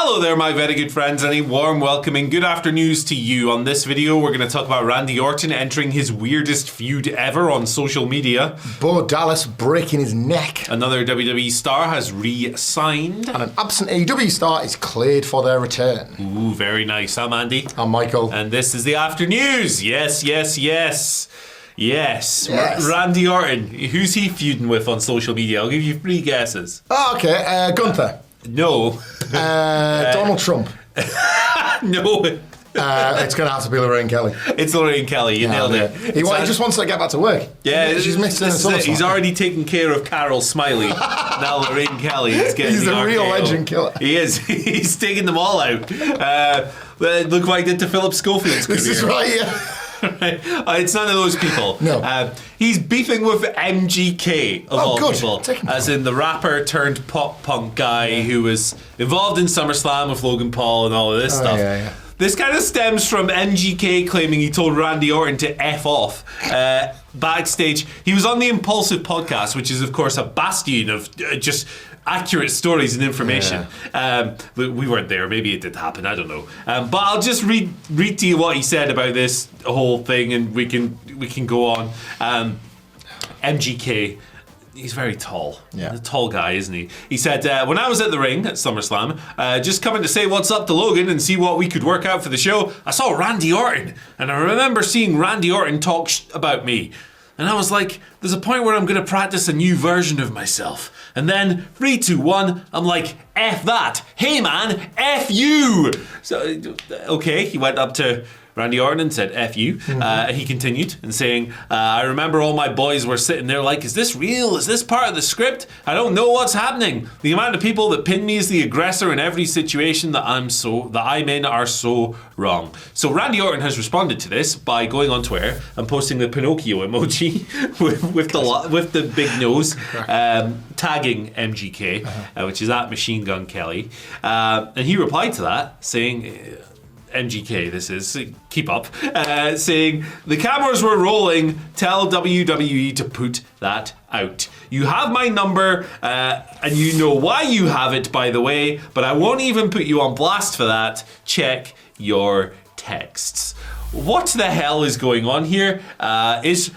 Hello there, my very good friends, and a warm welcome and good afternoons to you. On this video, we're going to talk about Randy Orton entering his weirdest feud ever on social media. Bo Dallas breaking his neck. Another WWE star has re-signed. And an absent AEW star is cleared for their return. Ooh, very nice. I'm Andy. I'm Michael. And this is the After News. Yes. Randy Orton. Who's he feuding with on social media? I'll give you 3 guesses. Oh, okay. Gunther. No. Donald Trump. No. It's going to have to be Lorraine Kelly. It's Lorraine Kelly. You nailed it. He just wants to get back to work. Yeah, she's missing a summer. He's already taken care of Carol Smiley. Now Lorraine Kelly is getting He's the a real RKO. legend killer. He is. He's taking them all out. Look what I did to Philip Schofield's career. This is right, yeah. Right. It's none of those people. No. He's beefing with MGK of all good. people, as in the rapper turned pop punk guy who was involved in SummerSlam with Logan Paul and all of this stuff. Yeah. This kind of stems from MGK claiming he told Randy Orton to F off backstage. He was on the Impulsive podcast, which is, of course, a bastion of just accurate stories and information. Yeah. We weren't there. Maybe it did happen. I don't know. But I'll just read to you what he said about this whole thing, and we can go on. MGK. He's very tall. Yeah. He's a tall guy, isn't he? He said, when I was at the ring at SummerSlam, just coming to say what's up to Logan and see what we could work out for the show, I saw Randy Orton. And I remember seeing Randy Orton talk about me. And I was like, there's a point where I'm going to practice a new version of myself. And then, 3, 2, 1, I'm like, F that. Hey man, F you. So, okay, he went up to Randy Orton and said, F you. He continued and saying, I remember all my boys were sitting there like, is this real? Is this part of the script? I don't know what's happening. The amount of people that pin me as the aggressor in every situation that I'm in are so wrong. So Randy Orton has responded to this by going on Twitter and posting the Pinocchio emoji with the big nose, tagging MGK, which is at Machine Gun Kelly. And he replied to that saying, MGK, this is, keep up, saying, the cameras were rolling, tell WWE to put that out. You have my number, and you know why you have it, by the way, but I won't even put you on blast for that. Check your texts. What the hell is going on here? Is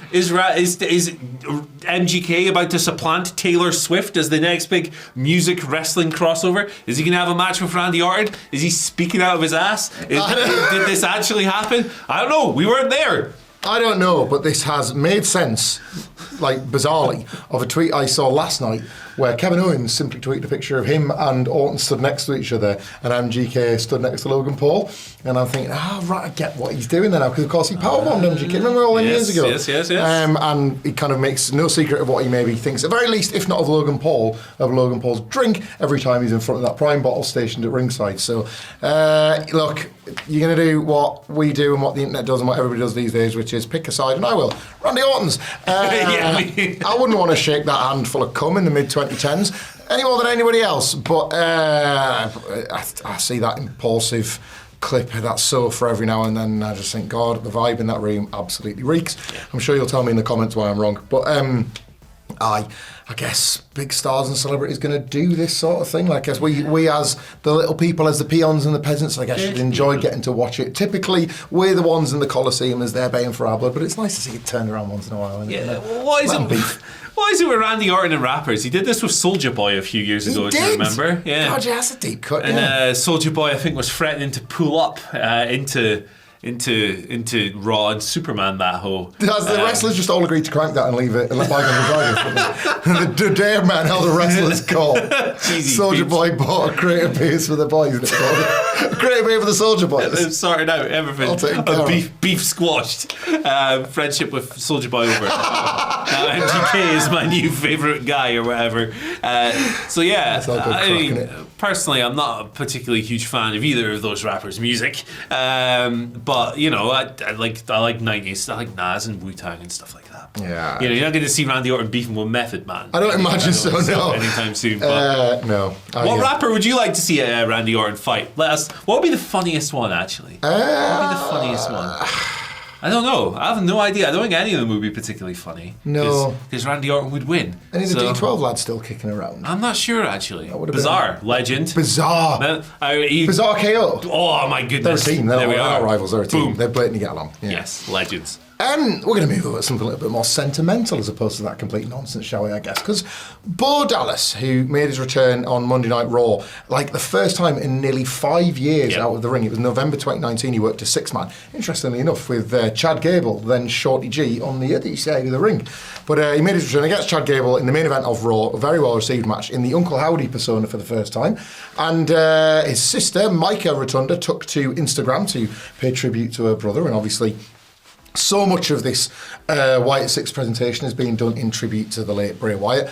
MGK about to supplant Taylor Swift as the next big music wrestling crossover? Is he going to have a match with Randy Orton? Is he speaking out of his ass? Did this actually happen? I don't know. We weren't there. I don't know, but this has made sense, like bizarrely, of a tweet I saw last night where Kevin Owens simply tweeted a picture of him and Orton stood next to each other and MGK stood next to Logan Paul. And I'm thinking, right, I get what he's doing there now, because of course he powerbombed MGK, remember all them years ago? Yes. And he kind of makes no secret of what he maybe thinks, at the very least, if not of Logan Paul's drink every time he's in front of that prime bottle stationed at ringside. So, look, you're going to do what we do and what the internet does and what everybody does these days, which is pick a side, and I will. Randy Orton's. I wouldn't want to shake that handful of cum in the mid-2010s any more than anybody else, but I see that impulsive clip, that sofa every now and then, and I just think, God, the vibe in that room absolutely reeks. I'm sure you'll tell me in the comments why I'm wrong, but I guess big stars and celebrities going to do this sort of thing. Like, I guess we as the little people, as the peons and the peasants, I guess should enjoy getting to watch it. Typically, we're the ones in the Coliseum as they're baying for our blood, but it's nice to see it turned around once in a while. Why is it with Randy Orton and rappers? He did this with Soulja Boy a few years ago, do you remember? Yeah. God, yeah, that's a deep cut. And Soulja Boy, I think, was threatening to pull up into Raw and Superman that hoe. Has the wrestlers just all agreed to crank that and leave it and let bygones be bygones? The dare man held a wrestler's call. Soulja Boy bought a crate of beers for the boys. A crate of beer for the Soulja Boys. They've sorted out everything. Beef squashed. Friendship with Soulja Boy over. Now MGK is my new favourite guy or whatever. So yeah, I mean, personally, I'm not a particularly huge fan of either of those rappers' music. But you know, I like 90s. I like Nas and Wu-Tang and stuff like that. Yeah. You know, you're not going to see Randy Orton beefing with Method Man. I don't imagine so. No. Anytime soon. But no. What rapper would you like to see Randy Orton fight? Let us. What would be the funniest one, actually? What would be the funniest one? I don't know. I have no idea. I don't think any of them would be particularly funny. No. Because Randy Orton would win. Any of the D12 lads still kicking around? I'm not sure, actually. Bizarre. Legend. Bizarre. Bizarre KO. Oh, my goodness. They're a team. They're not rivals. They're a team. Boom. They're blatantly get along. Yeah. Yes, legends. We're going to move over to something a little bit more sentimental as opposed to that complete nonsense, shall we, I guess? Because Bo Dallas, who made his return on Monday Night Raw, like the first time in nearly 5 years out of the ring, it was November 2019, he worked a six-man, interestingly enough, with Chad Gable, then Shorty G, on the other side of the ring. But he made his return against Chad Gable in the main event of Raw, a very well-received match, in the Uncle Howdy persona for the first time. And his sister, Micah Rotunda, took to Instagram to pay tribute to her brother, and obviously so much of this Wyatt 6 presentation is being done in tribute to the late Bray Wyatt.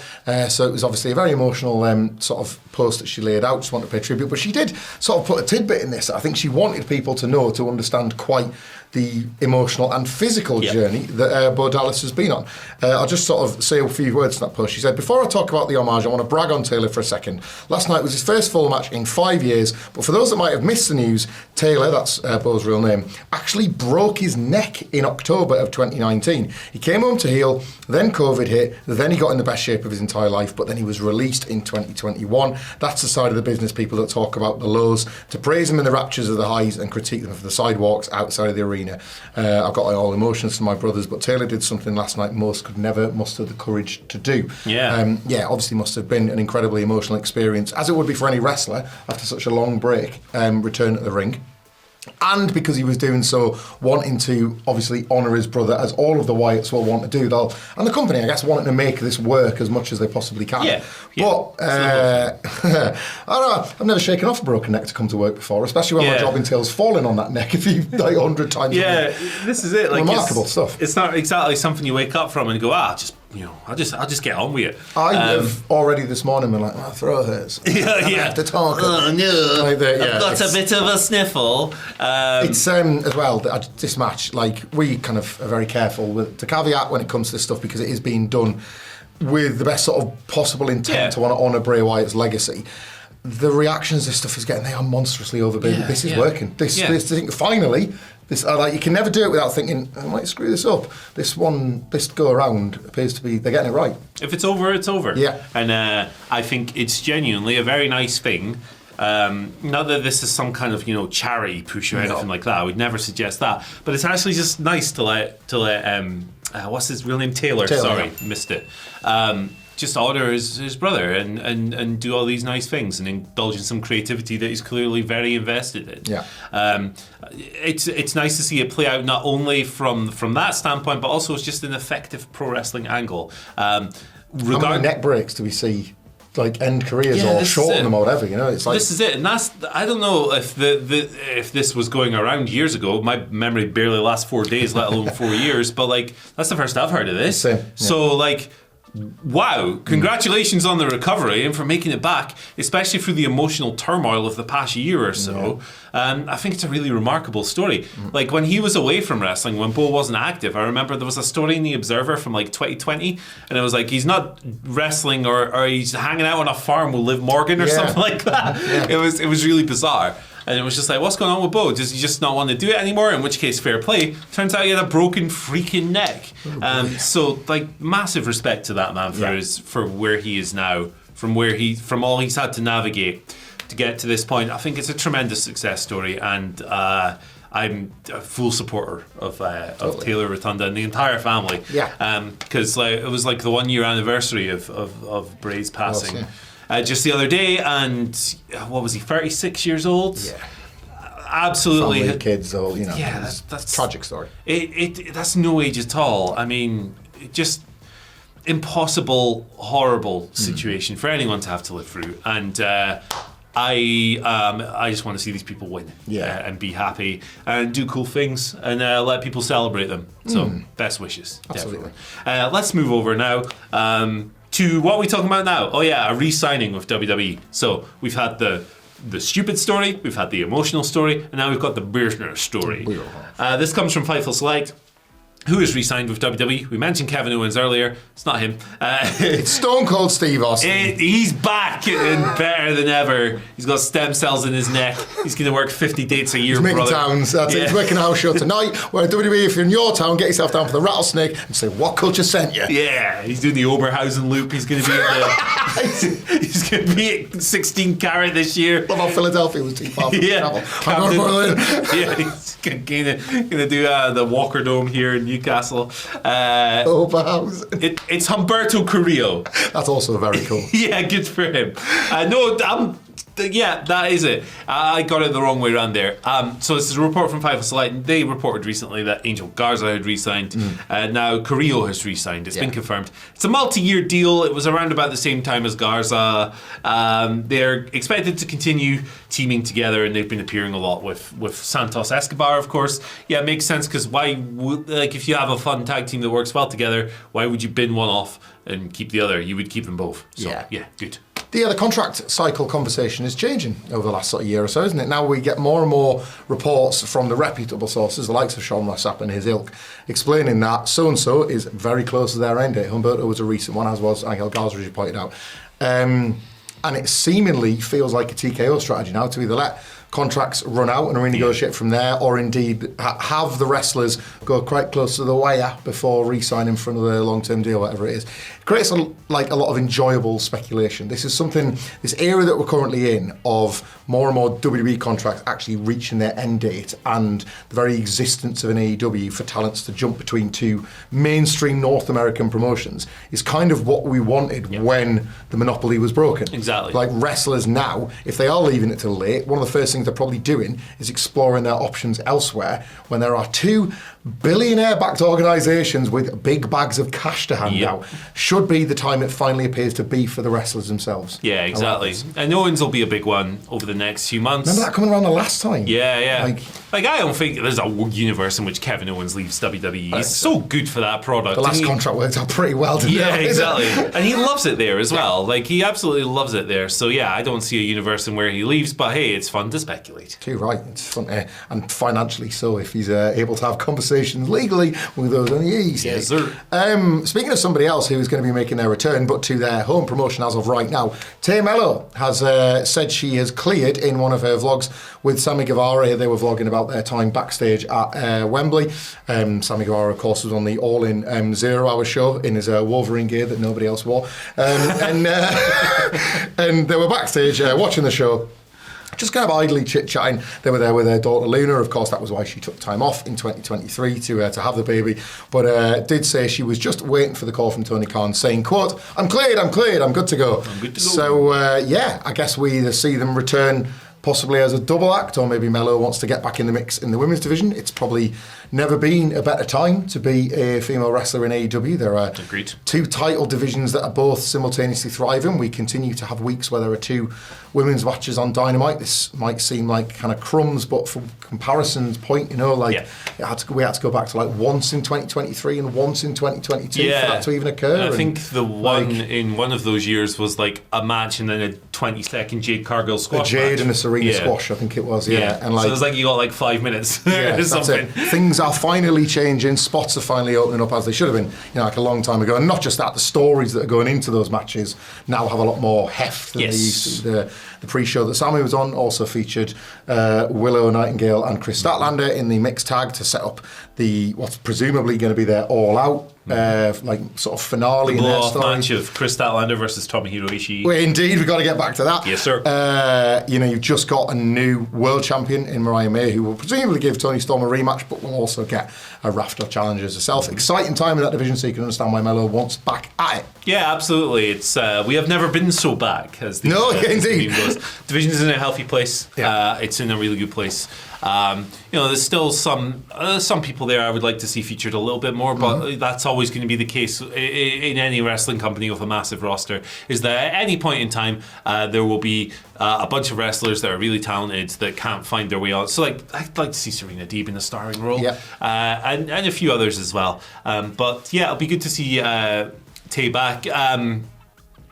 So it was obviously a very emotional sort of post that she laid out, just wanted to pay tribute. But she did sort of put a tidbit in this. I think she wanted people to know, to understand quite the emotional and physical journey that Bo Dallas has been on. I'll just sort of say a few words to that post. She said, before I talk about the homage, I want to brag on Taylor for a second. Last night was his first full match in 5 years, but for those that might have missed the news, Taylor, that's Bo's real name, actually broke his neck in October of 2019. He came home to heal, then COVID hit, then he got in the best shape of his entire life, but then he was released in 2021. That's the side of the business people that talk about the lows, to praise him in the raptures of the highs and critique them for the sidewalks outside of the arena. I've got all emotions to my brothers, but Taylor did something last night most could never muster the courage to do. Obviously must have been an incredibly emotional experience, as it would be for any wrestler after such a long break, return at the ring. And because he was doing so, wanting to obviously honour his brother, as all of the Wyatts will want to do. And the company, I guess, wanting to make this work as much as they possibly can. But I don't know, I've never shaken off a broken neck to come to work before, especially when my job entails falling on that neck a few, 100 times. This is it. Like, remarkable stuff. It's not exactly something you wake up from and go, I'll just get on with it. I have already this morning been like, my throat hurts. I have to talk. Oh no, like I've got a bit of a sniffle. It's as well, this match, like, we kind of are very careful to caveat when it comes to this stuff, because it is being done with the best sort of possible intent to want to honour Bray Wyatt's legacy. The reactions this stuff is getting, they are monstrously overbid. This is working. This finally. You can never do it without thinking, I might screw this up. This go around appears to be, they're getting it right. If it's over, it's over. Yeah. And I think it's genuinely a very nice thing. Not that this is some kind of charity push or anything like that. I would never suggest that. But it's actually just nice to let what's his real name? Taylor. Sorry, missed it. Just honour his brother and do all these nice things and indulge in some creativity that he's clearly very invested in. Yeah. It's nice to see it play out not only from that standpoint, but also it's just an effective pro wrestling angle. How many neck breaks do we see? Like, end careers or shorten them or whatever, it's like, this is it, and I don't know if if this was going around years ago. My memory barely lasts 4 days, let alone 4 years. But like, that's the first I've heard of this. Same, yeah. So like, wow, congratulations on the recovery and for making it back, especially through the emotional turmoil of the past year or so. I think it's a really remarkable story. Like, when he was away from wrestling, when Bo wasn't active, I remember there was a story in the Observer from like 2020, and it was like, he's not wrestling or he's hanging out on a farm with Liv Morgan or something like that. It was really bizarre. And it was just like, what's going on with Bo? Does he just not want to do it anymore? In which case, fair play. Turns out he had a broken freaking neck. So, like, massive respect to that man for where he is now, from all he's had to navigate to get to this point. I think it's a tremendous success story, and I'm a full supporter of Taylor Rotunda and the entire family. Because it was like the 1 year anniversary of Bray's passing. Just the other day, and what was he, 36 years old? Yeah. Absolutely. Family, kids, all, that's a tragic story. That's no age at all. I mean, just impossible, horrible situation for anyone to have to live through. And I just want to see these people win and be happy and do cool things and let people celebrate them. So, best wishes. Absolutely. Definitely. Let's move over now. To what are we talking about now? Oh yeah, a re-signing with WWE. So we've had the stupid story, we've had the emotional story, and now we've got the business story. This comes from Fightful Select. who has re-signed with WWE. We mentioned Kevin Owens earlier. It's not him. It's Stone Cold Steve Austin. He's back and better than ever. He's got stem cells in his neck. He's going to work 50 dates a year. He's making towns. That's it. He's making a house show tonight. Where WWE, if you're in your town, get yourself down for the rattlesnake and say, what culture sent you? Yeah, he's doing the Oberhausen loop. He's going to be he's going to be at 16 carat this year. What about Philadelphia? Was too far from travel. Yeah, he's going to do the Walker Dome here in Newcastle. Oberhausen. It's Humberto Carrillo. That's also very cool. Yeah, good for him. Yeah, that is it. I got it the wrong way around there. So this is a report from Fightful Select. They reported recently that Angel Garza had re-signed. Now Carrillo has re-signed. It's been confirmed. It's a multi-year deal. It was around about the same time as Garza. They're expected to continue teaming together, and they've been appearing a lot with Santos Escobar, of course. Yeah, it makes sense, because why would, if you have a fun tag team that works well together, why would you bin one off and keep the other? You would keep them both. So, yeah, good. The contract cycle conversation is changing over the last sort of year or so, isn't it? Now we get more and more reports from the reputable sources, the likes of Sean Rossap and his ilk, explaining that so-and-so is very close to their end date. Humberto was a recent one, as was Angel Garza, as you pointed out. And it seemingly feels like a TKO strategy now to either let contracts run out and renegotiate from there, or indeed have the wrestlers go quite close to the wire before re-signing for another long-term deal, whatever it is. It creates a lot of enjoyable speculation. This is something, this era that we're currently in, of more and more WWE contracts actually reaching their end date, and the very existence of an AEW for talents to jump between two mainstream North American promotions is kind of what we wanted when the monopoly was broken. Exactly. Like wrestlers now, if they are leaving it till late, one of the first things they're probably doing is exploring their options elsewhere, when there are two billionaire-backed organisations with big bags of cash to hand out. Should be the time it finally appears to be for the wrestlers themselves. Yeah, exactly. And Owens will be a big one over the next few months. Remember that coming around the last time? Yeah. Like I don't think there's a universe in which Kevin Owens leaves WWE. He's so good for that product. The last contract worked out pretty well, didn't it? Yeah, exactly. And he loves it there as well. Like, he absolutely loves it there. So yeah, I don't see a universe in where he leaves, but hey, it's fun to speculate. Too right. It's fun, and financially so, if he's able to have conversations legally with those on the East. Yes, sir. Speaking of somebody else who is going to be making their return, but to their home promotion as of right now, Tay Mello has said she has cleared in one of her vlogs with Sammy Guevara. They were vlogging about their time backstage at Wembley. Sammy Guevara, of course, was on the All-In 0 Hour show in his Wolverine gear that nobody else wore. And they were backstage watching the show, just kind of idly chit-chatting. They were there with their daughter Luna. Of course, that was why she took time off in 2023 to have the baby. But did say she was just waiting for the call from Tony Khan saying, quote, I'm cleared, I'm good to go. I'm good to go. So, I guess we either see them return possibly as a double act, or maybe Mello wants to get back in the mix in the women's division. It's probably never been a better time to be a female wrestler in AEW. There are two title divisions that are both simultaneously thriving. We continue to have weeks where there are two women's matches on Dynamite. This might seem like kind of crumbs, but from comparison's point, we had to go back to like once in 2023 and once in 2022 for that to even occur. And I think the one in one of those years was like a match and then a 20-second Jade Cargill squash Jade match. and a Serena squash, I think it was. And so it's like you got like 5 minutes or something. Things are finally changing. Spots are finally opening up as they should have been, like a long time ago. And not just that, the stories that are going into those matches now have a lot more heft than they used to. The pre-show that Sammy was on also featured Willow Nightingale and Chris Statlander in the mixed tag to set up what's presumably going to be their all-out sort of finale in their story. Match of Chris Statlander versus Tomohiro Ishii. Well, indeed, we've got to get back to that. Yes, sir. You've just got a new world champion in Mariah May, who will presumably give Toni Storm a rematch, but will also get a raft of challenges herself. Exciting time in that division, so you can understand why Mello wants back at it. Yeah, absolutely. It's we have never been so back as the indeed. Division's in a healthy place. Yeah. It's in a really good place. There's still some people there I would like to see featured a little bit more, but that's always going to be the case in any wrestling company with a massive roster, is that at any point in time there will be a bunch of wrestlers that are really talented that can't find their way out. So I'd like to see Serena Deeb in a starring role, and a few others as well. But yeah, it'll be good to see Tay back.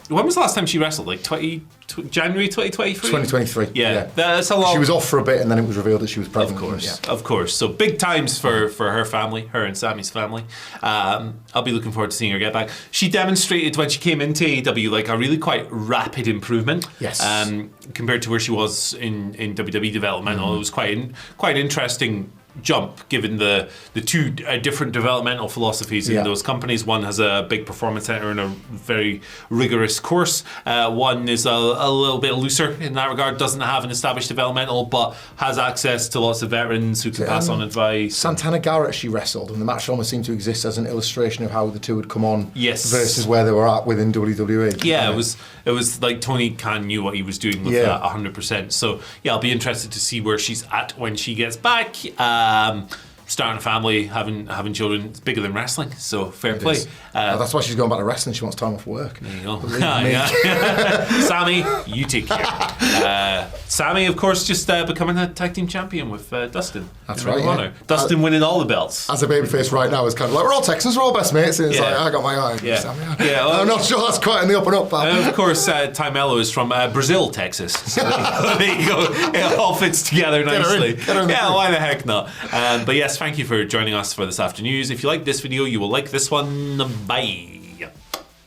when was the last time she wrestled? Like January 2023? 2023. Yeah, that's a long. She was off for a bit, and then it was revealed that she was pregnant. Of course. So big times for her family, her and Sammy's family. I'll be looking forward to seeing her get back. She demonstrated when she came into AEW like a really quite rapid improvement. Yes. Compared to where she was in WWE developmental, it was quite interesting jump given the two different developmental philosophies in those companies. One has a big performance center and a very rigorous course. One is a little bit looser in that regard, doesn't have an established developmental but has access to lots of veterans who can pass on advice. Santana Garrett she wrestled, and the match almost seemed to exist as an illustration of how the two would come on versus where they were at within WWE. Yeah, it was like Tony Khan knew what he was doing with that 100%. So yeah, I'll be interested to see where she's at when she gets back. Starting a family, having children, it's bigger than wrestling, so fair play. That's why she's going back to wrestling. She wants time off work. There you go. Sammy, you take care. Sammy, of course, just becoming a tag team champion with Dustin. That's right. Yeah. Dustin winning all the belts. As a babyface right now, it's kind of like, we're all Texans, we're all best mates. And it's like, I got my eye. Yeah. Sammy. Well, I'm not sure that's quite in the up and up. And of course, Ty Mello is from Brazil, Texas. So there you go. It all fits together nicely. Get her in the ring. Why the heck not? But yes, thank you for joining us for this afternoon. If you like this video, you will like this one. Bye.